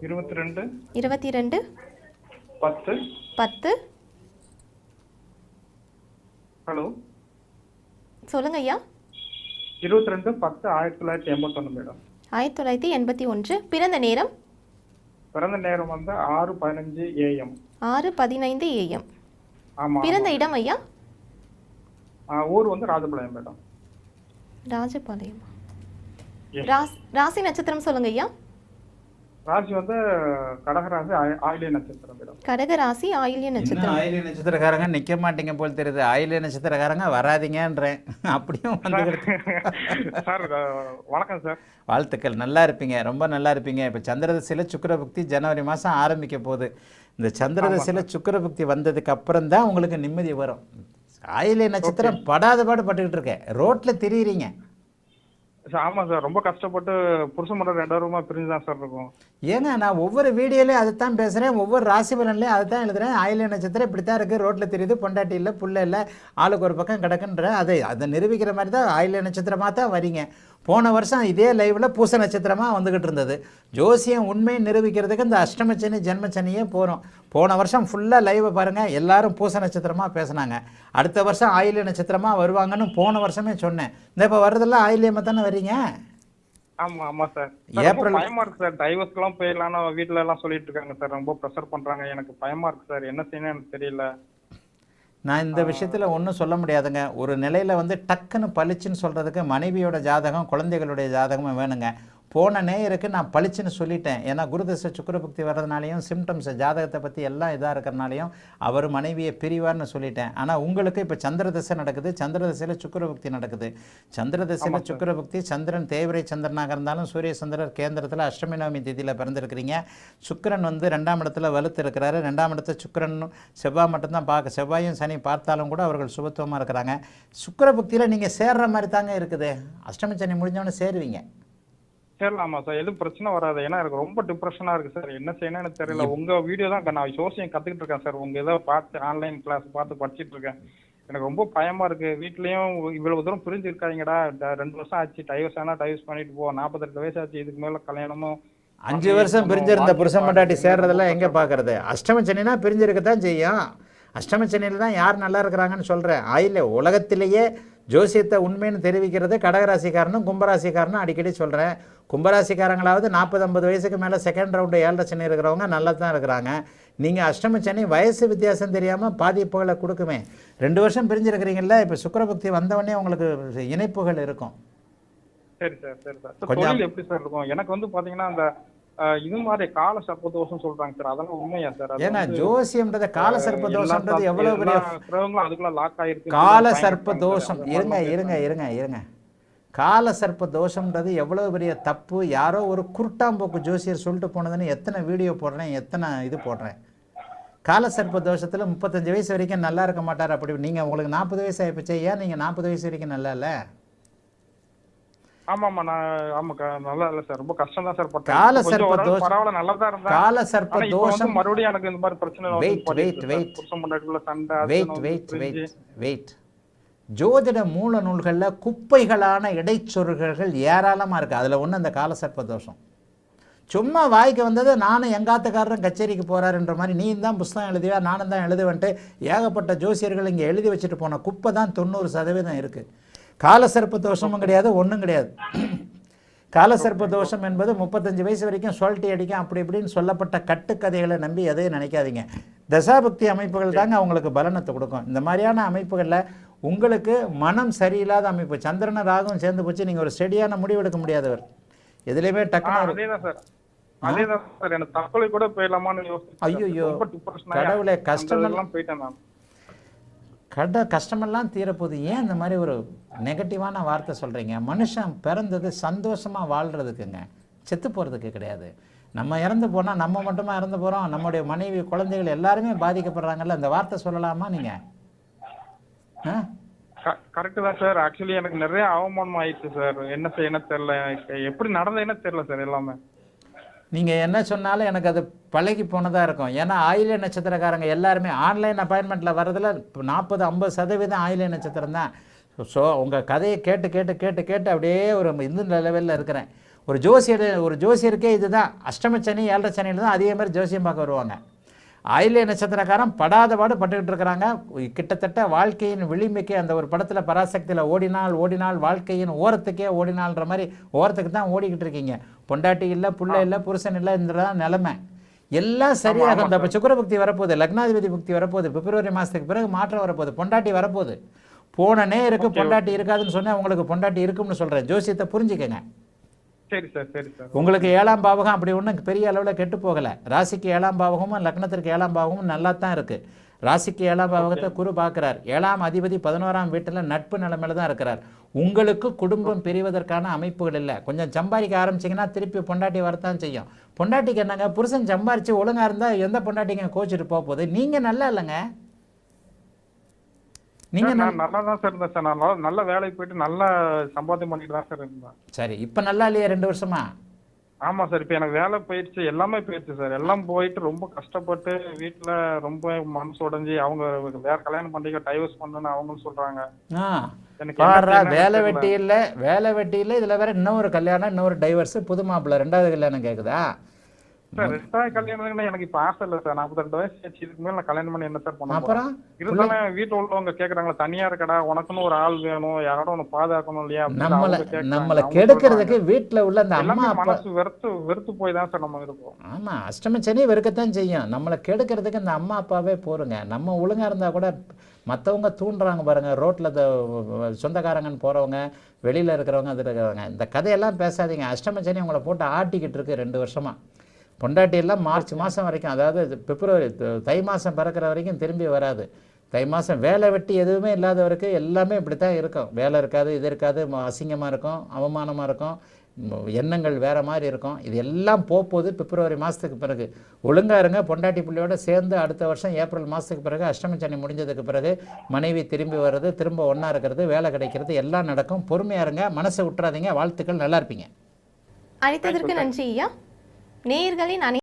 22 22 10 10 hello சொல்லுங்க ஐயா. 22 10 1981 madam. 1981. பிறந்த நேரம்? பிறந்த நேரம் வந்து 6:15 AM. 6:15 AM. ஆமா. பிறந்த இடம் ஐயா? ஊர் வந்து ராஜபாளையம் மேடம். ராஜபாளையம். Yes. ராசி நட்சத்திரம் சொல்லுங்க ஐயா. ராசி வந்து கடகராசி ஆயில்ய நட்சத்திரம் மேடம். கடக ராசி ஆயில்ய நட்சத்திரம். ஆயில்ய நட்சத்திரக்காரங்க நிக்க மாட்டீங்க போல் தெரியுது. ஆயில்ய நட்சத்திரக்காரங்க வராதீங்கன்றேன். அப்படியும் வந்து சார் வணக்கம் சார். வாழ்த்துக்கள். நல்லா இருப்பீங்க, ரொம்ப நல்லா இருப்பீங்க. இப்போ சந்திரதசையில் சுக்கிரபக்தி ஜனவரி மாதம் ஆரம்பிக்க போகுது. இந்த சந்திரதசையில் சுக்கிரபக்தி வந்ததுக்கு அப்புறம் தான் உங்களுக்கு நிம்மதி வரும். ஆயில்ய நட்சத்திரம் படாத பாடு பட்டுக்கிட்டு இருக்கேன், ரோட்டில் திரியிறீங்க. ஆமாம் சார், ரொம்ப கஷ்டப்பட்டு புருஷன் மட்டும் 2 வாரமா பிரிஞ்சு தான் சார் இருக்கும். ஏங்க நான் ஒவ்வொரு வீடியோலையும் அதை தான் பேசுகிறேன், ஒவ்வொரு ராசி பலன்லையும் அதை தான் எழுதுகிறேன். ஆயில்ய நட்சத்திரம் இப்படி தான் இருக்குது, ரோட்டில் தெரியுது, பொண்டாட்டி இல்லை, புள்ள இல்லை, ஆளுக்கு ஒரு பக்கம் கிடக்குன்ற அதை நிரூபிக்கிற மாதிரி தான் ஆயில்ய நட்சத்திரமாக தான் வரீங்க. போன வருஷம் இதே லைவில் பூச நட்சத்திரமாக வந்துக்கிட்டு இருந்தது. ஜோசியம் உண்மையை நிரூபிக்கிறதுக்கு இந்த அஷ்டமச்சனி ஜென்மச்சனியே போகிறோம். போன வருஷம் ஃபுல்லாக லைவை பாருங்கள், எல்லாரும் பூச நட்சத்திரமாக பேசுனாங்க. அடுத்த வருஷம் ஆயில்ய நட்சத்திரமாக வருவாங்கன்னு போன வருஷமே சொன்னேன். இந்த இப்போ வர்றதெல்லாம் ஆயில்யமாக தானே வரீங்க. ஆமா ஆமா சார். ஏப்ரல் பயமா இருக்கு சார், டைவர்ஸ்க்குலாம் போயிடலாம்னு வீட்டுல எல்லாம் சொல்லிட்டு இருக்காங்க சார். ரொம்ப ப்ரெஷர் பண்றாங்க, எனக்கு பயமா இருக்கு சார். என்ன செய்யணும் எனக்கு தெரியல. நான் இந்த விஷயத்தில் ஒன்றும் சொல்ல முடியாதுங்க. ஒரு நிலையில் வந்து டக்குன்னு பளிச்சுன்னு சொல்கிறதுக்கு மனைவியோட ஜாதகம் குழந்தைகளுடைய ஜாதகமும் வேணுங்க. போன நேயருக்கு நான் பளிச்சுன்னு சொல்லிட்டேன். ஏன்னா குருதசை சுக்கிரபக்தி வர்றதுனாலையும் சிம்டம்ஸ் ஜாதகத்தை பற்றி எல்லாம் இதாக இருக்கிறனாலையும் அவர் மனைவியை பிரிவார்னு சொல்லிட்டேன். ஆனால் உங்களுக்கு இப்போ சந்திரதசை நடக்குது, சந்திரதசையில் சுக்கிரபக்தி நடக்குது. சந்திரதசையில் சுக்கிரபக்தி, சந்திரன் தேவரை சந்திரனாக இருந்தாலும் சூரிய சந்திரர் கேந்திரத்தில் அஷ்டமி நவமி திதியில் பிறந்திருக்கிறீங்க. சுக்கிரன் வந்து 2ஆம் இடத்துல வலுத்து இருக்கிறாரு. 2ஆம் இடத்தை சுக்கிரன் செவ்வாய் மட்டும்தான் பார்க்க, செவ்வாயும் சனி பார்த்தாலும் கூட அவர்கள் சுபத்துவமாக இருக்கிறாங்க. சுக்கிரபக்தியில் நீங்கள் சேர்ற மாதிரி தாங்க இருக்குது. அஷ்டமி சனி முடிஞ்சவொன்னே சேருவீங்க. சரிலாமா சார், எதுவும் பிரச்சனை வராது. ஏன்னா எனக்கு ரொம்ப டிப்ரெஷனா இருக்கு சார், என்ன செய்யணும்னு எனக்கு தெரியல. உங்க வீடியோ தான் நான் ஜோசியம் கத்துக்கிட்டு இருக்கேன் சார். உங்க இதை பார்த்து ஆன்லைன் கிளாஸ் பார்த்து படிச்சுட்டு இருக்கேன். எனக்கு ரொம்ப பயமா இருக்கு. வீட்லயும் இவ்வளவு தூரம் பிரிஞ்சு இருக்காங்கடா, 2 வருஷம் ஆச்சு, டைவர்ஸ் ஆனா டைவர்ஸ் பண்ணிட்டு போ, 48 வயசு ஆச்சு, இதுக்கு மேல கல்யாணமும் 5 வருஷம் பிரிஞ்சிருந்த புருஷன் பொண்டாட்டி சேர்றதெல்லாம் எங்கே பார்க்கறது? அஷ்டம சனினா பிரிஞ்சிருக்கத்தான் செய்யும். அஷ்டம சனியில் தான் யார் நல்லா இருக்கிறாங்கன்னு சொல்கிறேன். ஆயில்ல உலகத்திலேயே ஜோசியத்தை உண்மைன்னு தெரிவிக்கிறது கடகராசிக்காரனும் கும்பராசிக்காரனும் அடிக்கடி சொல்கிறேன். கும்பராசிக்காரங்களாவது 40-50 வயசுக்கு மேலே செகண்ட் ரவுண்டு 7 சனி இருக்கிறவங்க நல்லா தான் இருக்கிறாங்க. நீங்கள் அஷ்டம சனி வயசு வித்தியாசம் தெரியாமல் பாதிப்புகளை கொடுக்குமே. 2 வருஷம் பிரிஞ்சிருக்கிறீங்களா, இப்போ சுக்கிரபக்தி வந்தவொடனே உங்களுக்கு இணைப்புகள் இருக்கும். சரி சார், சரி சார். தொழில் எப்படி சார் இருக்கும்? எனக்கு வந்து பாத்தீங்கன்னா அந்த இது மாதிரி கால சர்ப்ப தோஷம் சொல்றாங்க சார், அதெல்லாம் உண்மையா சார்? ஏன்னா ஜோசியம்ன்றது கால சர்ப்ப தோஷம்ன்றது எவ்வளவு பெரிய அதுக்குள்ள லாக் ஆயிருக்கு. கால சர்ப்ப தோஷம் இருங்க கால சர்ப்ப தோஷம்ன்றது எவ்வளவு பெரிய தப்பு. யாரோ ஒரு குருட்டாம்போக்கு ஜோசியர் சொல்லிட்டு போனதுன்னு எத்தனை வீடியோ போடுறேன், எத்தனை இது போடுறேன். கால சர்ப்ப தோஷத்தில் 35 வயசு வரைக்கும் நல்லா இருக்க மாட்டார். அப்படி நீங்கள் உங்களுக்கு 40 வயசு ஆகிப்போச்சு, ஏன் நீங்கள் 40 வயசு வரைக்கும் நல்லா இல்லை? ஆமாமா, நான் ஆமாக்கா நல்லா இல்ல சார், ரொம்ப கஷ்டம் தான் சார் பட்டேன். கால சர்ப்ப தோஷம் பரவாயில்ல, நல்லா தான் இருந்தேன். கால சர்ப்ப தோஷம் மறுபடியும் எனக்கு இந்த மாதிரி பிரச்சனை வெயிட். ஜோதிட மூல நூல்களில் குப்பைகளான இடைச்சொல்கள் ஏராளமாக இருக்குது. அதில் ஒன்று அந்த கால சர்ப்ப தோஷம். சும்மா வாய்க்கு வந்தது நானும் எங்காத்துக்காரரும் கச்சேரிக்கு போகிறாருன்ற மாதிரி நீ தான் புஸ்தகம் எழுதுவா நானும் தான் எழுதுவேன்ட்டு ஏகப்பட்ட ஜோசியர்கள் இங்கே எழுதி வச்சுட்டு போன குப்பை தான் 90% இருக்குது. காலசர்ப்ப தோஷமும் கிடையாது, ஒன்றும் கிடையாது. காலசர்ப்ப தோஷம் என்பது 35 வயசு வரைக்கும் சொல்லிட்டு அடிக்கும் அப்படி இப்படின்னு சொல்லப்பட்ட கட்டுக்கதைகளை நம்பி எதையும் நினைக்காதீங்க. தசாபக்தி அமைப்புகள் தாங்க அவங்களுக்கு பலனத்தை கொடுக்கும். இந்த மாதிரியான அமைப்புகளில் உங்களுக்கு மனம் சரியில்லாத அமைப்பு, சந்திரன ராகும் சேர்ந்து போச்சு, நீங்கள் ஒரு ஸ்டெடியான முடிவு எடுக்க முடியாதவர். எதுலையுமே டக்குனு தற்கொலை கூட போயிடலாமான்னு யோசிச்சேன். ஐயோ கடவுளே, கஷ்டமெல்லாம் தீரப்போகுது. ஏன் இந்த மாதிரி ஒரு நெகட்டிவான வார்த்தை சொல்கிறீங்க? மனுஷன் பிறந்தது சந்தோஷமாக வாழ்கிறதுக்குங்க, செத்து போகிறதுக்கு கிடையாது. நம்ம இறந்து போனால் நம்ம மட்டுமா இறந்து போகிறோம், நம்முடைய மனைவி குழந்தைகள் எல்லாருமே பாதிக்கப்படுறாங்கல்ல. அந்த வார்த்தை சொல்லலாமா நீங்கள்? கரெக்ட் தான் சார். ஆக்சுவலி எனக்கு நிறைய அவமானம் ஆயிடுச்சு சார். என்ன செய்யணும் தெரியல, எப்படி நடந்ததுன்னு தெரியல சார் எல்லாமே. நீங்கள் என்ன சொன்னாலும் எனக்கு அது பழகி போனதாக இருக்கும். ஏன்னா ஆயில்ய நட்சத்திரக்காரங்க எல்லாருமே ஆன்லைன் அப்பாயின்மெண்ட்டில் வர்றதில் 40-50% ஆயில்ய நட்சத்திரம் தான். ஸோ உங்கள் கதையை கேட்டு கேட்டு கேட்டு கேட்டு அப்படியே ஒரு இந்த லெவலில் இருக்கிறேன். ஒரு ஜோசியருக்கே இதுதான். அஷ்டமச்சனி 7.5 சனியில் தான் அதே மாதிரி ஜோசியம் பார்க்க வருவாங்க. ஆயில்ய நட்சத்திரக்காரன் படாத பாடு பட்டுக்கிட்டு இருக்கிறாங்க. கிட்டத்தட்ட வாழ்க்கையின் விளிம்புக்கே அந்த ஒரு படத்தில் பராசக்தியில் ஓடினால் வாழ்க்கையின் ஓரத்துக்கே ஓடினால்ன்ற மாதிரி ஓரத்துக்கு தான் ஓடிக்கிட்டு இருக்கீங்க. பொண்டாட்டி இல்லை, புள்ள இல்லை, புருஷன் இல்லை, இந்த நிலைமை எல்லாம் சரியாக. இந்த சுக்கிர புக்தி வரப்போகுது, லக்னாதிபதி புக்தி வரப்போகுது, பிப்ரவரி மாதத்துக்கு பிறகு மாற்றம் வரப்போகுது, பொண்டாட்டி வரப்போகுது. போனனே இருக்கு, பொண்டாட்டி இருக்காதுன்னு சொன்னேன், உங்களுக்கு பொண்டாட்டி இருக்கும்னு சொல்கிறேன். ஜோசியத்தை புரிஞ்சுக்கங்க. சரி சார், சரி சார். உங்களுக்கு 7ஆம் பாவகம் அப்படி ஒன்றும் பெரிய அளவில் கெட்டு போகலை. ராசிக்கு 7ஆம் பாவகமும் லக்னத்திற்கு 7ஆம் பாவகமும் நல்லா தான் இருக்குது. ராசிக்கு 7ஆம் பாவகத்தை குரு பார்க்குறார். 7ஆம் அதிபதி 11ஆம் வீட்டில் நட்பு நிலைமையில தான் இருக்கிறார். உங்களுக்கு குடும்பம் பிரிவதற்கான அமைப்புகள் இல்லை. கொஞ்சம் சம்பாதிக்க ஆரம்பிச்சிங்கன்னா திருப்பி பொண்டாட்டி வரத்தான் செய்யும். பொண்டாட்டிக்கு என்னங்க, புருஷன் சம்பாரித்து ஒழுங்காக இருந்தால் எந்த பொண்டாட்டிங்க கோச்சிட்டு போக போகுது? நீங்கள் நல்லா இல்லைங்க. நீங்க நல்லா தான் சார் இருந்தேன் சார். நான் நல்ல வேலைக்கு போயிட்டு நல்லா சம்பாத்தியம் பண்ணிட்டு தான் சார் இருந்தேன். சரி, இப்போ நல்லா இல்லையா 2 வருஷமா? ஆமா சார், இப்போ எனக்கு வேலை போயிடுச்சு, எல்லாமே போயிடுச்சு சார். எல்லாம் போயிட்டு ரொம்ப கஷ்டப்பட்டு வீட்டுல ரொம்ப மனசு உடைஞ்சி அவங்க வேற கல்யாணம் பண்ணிக்க டைவர்ஸ் பண்ணணும்னு அவங்களும் சொல்றாங்க. பாடுறா, வேலை வெட்டி இல்லை, இதுல வேற இன்னொரு கல்யாணம், இன்னொரு டைவர்ஸ், புது மாப்பிள்ளை 2வது கல்யாணம் கேக்குதா சார்? 2வது கல்யாணம் எனக்கு இப்ப ஆசை இல்லை சார். 42 வயசு ஆச்சு, இதுக்கு மேல நான் கல்யாணம் பண்ணி என்ன சார் பண்ண? அப்புறம் இருந்தாலும் வீட்டுல உள்ளவங்க கேக்குறாங்களா, தனியா இருக்கடா, உனக்குன்னு ஒரு ஆள் வேணும், யாரோட ஒண்ணு பாதுகாக்கணும் இல்லையா? நம்மளை கெடுக்கிறதுக்கு வீட்டுல உள்ள அந்த அம்மா மனசு வெறுத்து போய் தான் சார் நம்ம இருக்கோம். ஆமா, அஷ்டமச்சனி வெறுக்கத்தான் செய்யும். நம்மளை கெடுக்கிறதுக்கு அந்த அம்மா அப்பாவே போருங்க. நம்ம ஒழுங்கா இருந்தா கூட மற்றவங்க தூண்டுறாங்க பாருங்க, ரோட்டில் சொந்தக்காரங்கன்னு போகிறவங்க, வெளியில் இருக்கிறவங்க, அது இருக்கிறவங்க. இந்த கதையெல்லாம் பேசாதீங்க. அஷ்டமச்சனி உங்களை போட்டு ஆட்டிக்கிட்டு இருக்கு 2 வருஷமா. பொண்டாட்டியெல்லாம் மார்ச் மாதம் வரைக்கும், அதாவது பிப்ரவரி தை மாதம் பிறக்கிற வரைக்கும் திரும்பி வராது. தை மாதம் வேலை வெட்டி எதுவுமே இல்லாதவருக்கு எல்லாமே இப்படி தான் இருக்கும். வேலை இருக்காது, இது இருக்காது, அசிங்கமாக இருக்கும், அவமானமாக இருக்கும், எண்ணங்கள் வேறு மாதிரி இருக்கும். இது எல்லாம் போகுது பிப்ரவரி மாதத்துக்கு பிறகு. ஒழுங்காக இருங்க. பொண்டாட்டி பிள்ளையோட சேர்ந்து அடுத்த வருஷம் ஏப்ரல் மாதத்துக்கு பிறகு அஷ்டமச்சனி முடிஞ்சதுக்கு பிறகு மனைவி திரும்பி வர்றது, திரும்ப ஒன்றா இருக்கிறது, வேலை கிடைக்கிறது எல்லாம் நடக்கும். பொறுமையாக இருங்க, மனசை விட்டுறாதீங்க. வாழ்த்துக்கள், நல்லா இருப்பீங்க. அழைத்ததற்கு நன்றி ஐயா. நேயர்களின்